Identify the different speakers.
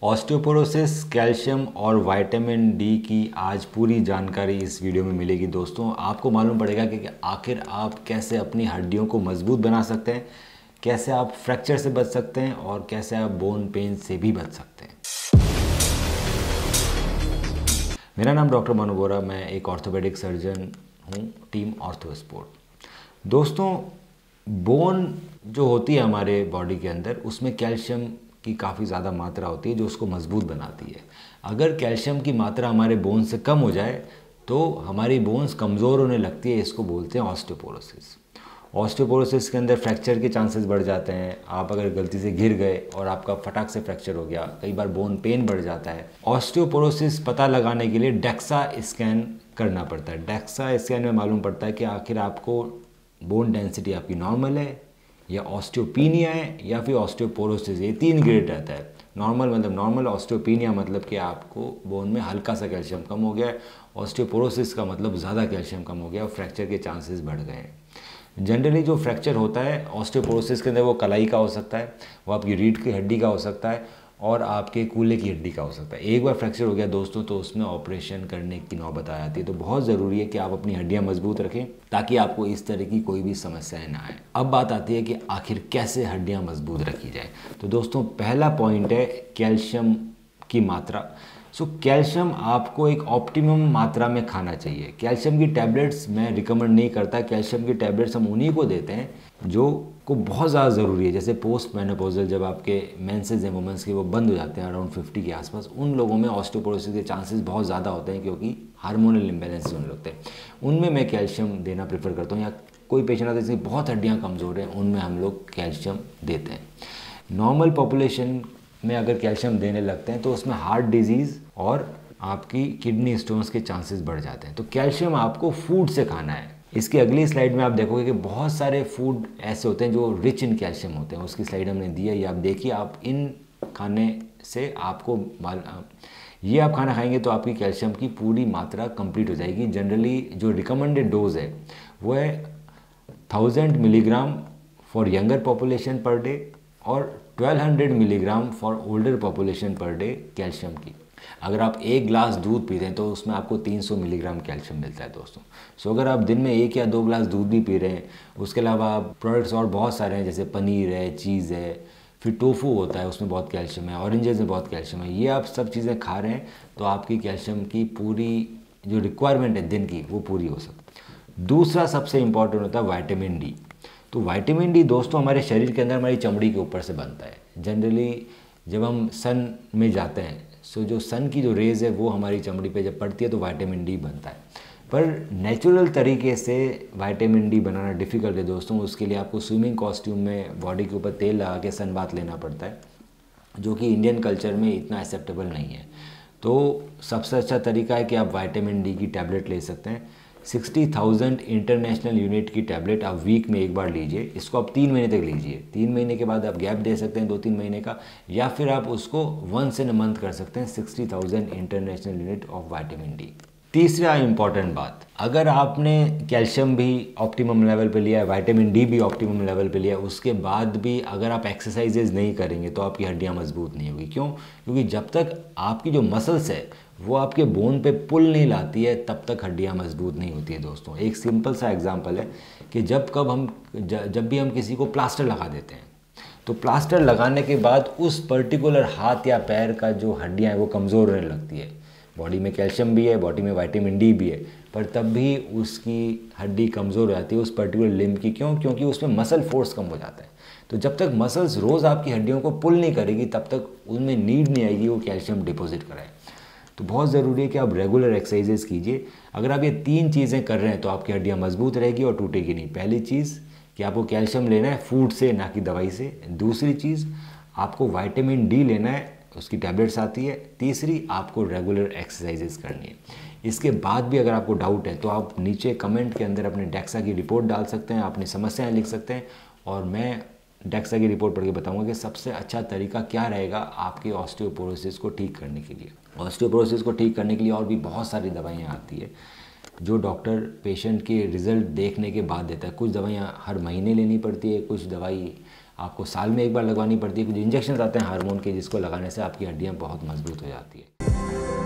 Speaker 1: Osteoporosis, calcium और vitamin D की आज पूरी जानकारी इस वीडियो में मिलेगी दोस्तों। आपको मालूम पड़ेगा कि आखिर आप कैसे अपनी हड्डियों को मजबूत बना सकते हैं, कैसे आप फ्रैक्चर से बच सकते हैं और कैसे आप बोन पेन से भी बच सकते हैं। मेरा नाम डॉक्टर मनु बोरा, मैं एक ऑर्थोपेडिक सर्जन हूँ, टीम ऑर्थो स्पोर्ट। दोस्तों, बोन जो होती है हमारे बॉडी के अंदर, उसमें कैल्शियम की काफ़ी ज़्यादा मात्रा होती है जो उसको मजबूत बनाती है। अगर कैल्शियम की मात्रा हमारे बोन से कम हो जाए तो हमारी बोन्स कमज़ोर होने लगती है। इसको बोलते हैं ऑस्टियोपोरोसिस। ऑस्टियोपोरोसिस के अंदर फ्रैक्चर के चांसेस बढ़ जाते हैं। आप अगर गलती से गिर गए और आपका फटाक से फ्रैक्चर हो गया, कई बार बोन पेन बढ़ जाता है। ऑस्टियोपोरोसिस पता लगाने के लिए डेक्सा स्कैन करना पड़ता है। डेक्सा स्कैन में मालूम पड़ता है कि आखिर आपको बोन डेंसिटी आपकी नॉर्मल है या ऑस्टियोपीनिया है या फिर ऑस्टियोपोरोसिस। ये 3 ग्रेड रहता है। नॉर्मल मतलब नॉर्मल, ऑस्टियोपीनिया मतलब कि आपको बोन में हल्का सा कैल्शियम कम हो गया है, ऑस्टियोपोरोसिस का मतलब ज़्यादा कैल्शियम कम हो गया और फ्रैक्चर के चांसेस बढ़ गए हैं। जनरली जो फ्रैक्चर होता है ऑस्टियोपोरोसिस के अंदर, वो कलाई का हो सकता है, वो आपकी रीढ़ की हड्डी का हो सकता है और आपके कूल्हे की हड्डी का हो सकता है। एक बार फ्रैक्चर हो गया दोस्तों तो उसमें ऑपरेशन करने की नौबत आ जाती है। तो बहुत ज़रूरी है कि आप अपनी हड्डियां मजबूत रखें ताकि आपको इस तरह की कोई भी समस्याएं ना आए। अब बात आती है कि आखिर कैसे हड्डियां मजबूत रखी जाए। तो दोस्तों, पहला पॉइंट है कैल्शियम की मात्रा। कैल्शियम आपको एक ऑप्टिमम मात्रा में खाना चाहिए। कैल्शियम की टैबलेट्स मैं रिकमेंड नहीं करता। कैल्शियम की टैबलेट्स हम उन्हीं को देते हैं जो को बहुत ज़्यादा ज़रूरी है। जैसे पोस्ट मेनोपॉजल, जब आपके मेंसेस हैं वुमेंस के, वो बंद हो जाते हैं अराउंड 50 के आसपास, उन लोगों में ऑस्टियोपोरोसिस के चांसेस बहुत ज़्यादा होते हैं क्योंकि हार्मोनल इम्बैलेंस होने लगते हैं। उनमें मैं कैल्शियम देना प्रेफर करता हूँ। या कोई पेशेंट आता है जिसकी बहुत हड्डियाँ कमज़ोर हैं, उनमें हम लोग कैल्शियम देते हैं। नॉर्मल पॉपुलेशन में अगर कैल्शियम देने लगते हैं तो उसमें हार्ट डिजीज़ और आपकी किडनी स्टोन्स के चांसेस बढ़ जाते हैं। तो कैल्शियम आपको फूड से खाना है। इसकी अगली स्लाइड में आप देखोगे कि बहुत सारे फूड ऐसे होते हैं जो रिच इन कैल्शियम होते हैं। उसकी स्लाइड हमने दी है, ये आप देखिए। आप इन खाने से आपको ये आप खाना खाएंगे तो आपकी कैल्शियम की पूरी मात्रा कंप्लीट हो जाएगी। जनरली जो रिकमेंडेड डोज है वो है 1000 milligram for younger population per day और 1200 milligram for older population per day calcium की। अगर आप 1 ग्लास दूध पीते हैं तो उसमें आपको 300 मिलीग्राम कैल्शियम मिलता है दोस्तों। अगर आप दिन में 1 या 2 ग्लास दूध भी पी रहे हैं, उसके अलावा आप प्रोडक्ट्स और बहुत सारे हैं, जैसे पनीर है, चीज़ है, फिर टोफू होता है, उसमें बहुत कैल्शियम है, ऑरेंजेस में बहुत कैल्शियम है, ये आप सब चीज़ें खा रहे हैं तो आपकी कैल्शियम की पूरी जो रिक्वायरमेंट है दिन की, वो पूरी हो सकती है। दूसरा सबसे इम्पॉर्टेंट होता है विटामिन डी। तो विटामिन डी दोस्तों हमारे शरीर के अंदर हमारी चमड़ी के ऊपर से बनता है। जनरली जब हम सन में जाते हैं, जो सन की जो रेज़ है वो हमारी चमड़ी पे जब पड़ती है तो विटामिन डी बनता है। पर नेचुरल तरीके से विटामिन डी बनाना डिफ़िकल्ट है दोस्तों। उसके लिए आपको स्विमिंग कॉस्ट्यूम में बॉडी के ऊपर तेल लगा के सन बाथ लेना पड़ता है, जो कि इंडियन कल्चर में इतना एक्सेप्टेबल नहीं है। तो सबसे अच्छा तरीका है कि आप विटामिन डी की टैबलेट ले सकते हैं। 60,000 इंटरनेशनल यूनिट की टैबलेट आप वीक में एक बार लीजिए। इसको आप 3 महीने तक लीजिए। 3 महीने के बाद आप गैप दे सकते हैं 2-3 महीने का, या फिर आप उसको वंस इन अ मंथ कर सकते हैं। 60,000 international unit of vitamin D. तीसरा इंपॉर्टेंट बात, अगर आपने कैल्शियम भी ऑप्टिमम लेवल पे लिया है, विटामिन डी भी ऑप्टिमम लेवल पे लिया है, उसके बाद भी अगर आप एक्सरसाइजेज नहीं करेंगे तो आपकी हड्डियां मजबूत नहीं होगी। क्यों? क्योंकि जब तक आपकी जो मसल्स है वो आपके बोन पे पुल नहीं लाती है तब तक हड्डियां मजबूत नहीं होती है दोस्तों। एक सिंपल सा एग्जांपल है कि जब भी हम किसी को प्लास्टर लगा देते हैं तो प्लास्टर लगाने के बाद उस पर्टिकुलर हाथ या पैर का जो हड्डियां हैं वो कमज़ोर होने लगती है। बॉडी में कैल्शियम भी है, बॉडी में विटामिन डी भी है, पर तब भी उसकी हड्डी कमज़ोर हो जाती है उस पर्टिकुलर लिम्ब की। क्यों? क्योंकि उसमें मसल फोर्स कम हो जाता है। तो जब तक मसल्स रोज़ आपकी हड्डियों को पुल नहीं करेगी तब तक उनमें नीड नहीं आएगी वो कैल्शियम डिपॉजिट कराए। तो बहुत ज़रूरी है कि आप रेगुलर एक्सरसाइजेस कीजिए। अगर आप ये 3 चीज़ें कर रहे हैं तो आपकी हड्डियाँ मजबूत रहेगी और टूटेगी नहीं। पहली चीज़ कि आपको कैल्शियम लेना है फूड से, ना कि दवाई से। दूसरी चीज़, आपको विटामिन डी लेना है, उसकी टैबलेट्स आती है। तीसरी, आपको रेगुलर एक्सरसाइजेस करनी है। इसके बाद भी अगर आपको डाउट है तो आप नीचे कमेंट के अंदर अपने डेक्सा की रिपोर्ट डाल सकते हैं, अपनी समस्याएं लिख सकते हैं और मैं डेक्सा की रिपोर्ट पढ़ के बताऊंगा कि सबसे अच्छा तरीका क्या रहेगा आपके ऑस्टियोपोरोसिस को ठीक करने के लिए। ऑस्टियोपोरोसिस को ठीक करने के लिए और भी बहुत सारी दवाइयाँ आती है जो डॉक्टर पेशेंट के रिज़ल्ट देखने के बाद देता है। कुछ दवाइयाँ हर महीने लेनी पड़ती है, कुछ दवाई आपको साल में एक बार लगवानी पड़ती है। कुछ इंजेक्शन आते हैं हार्मोन के, जिसको लगाने से आपकी हड्डियाँ बहुत मजबूत हो जाती है।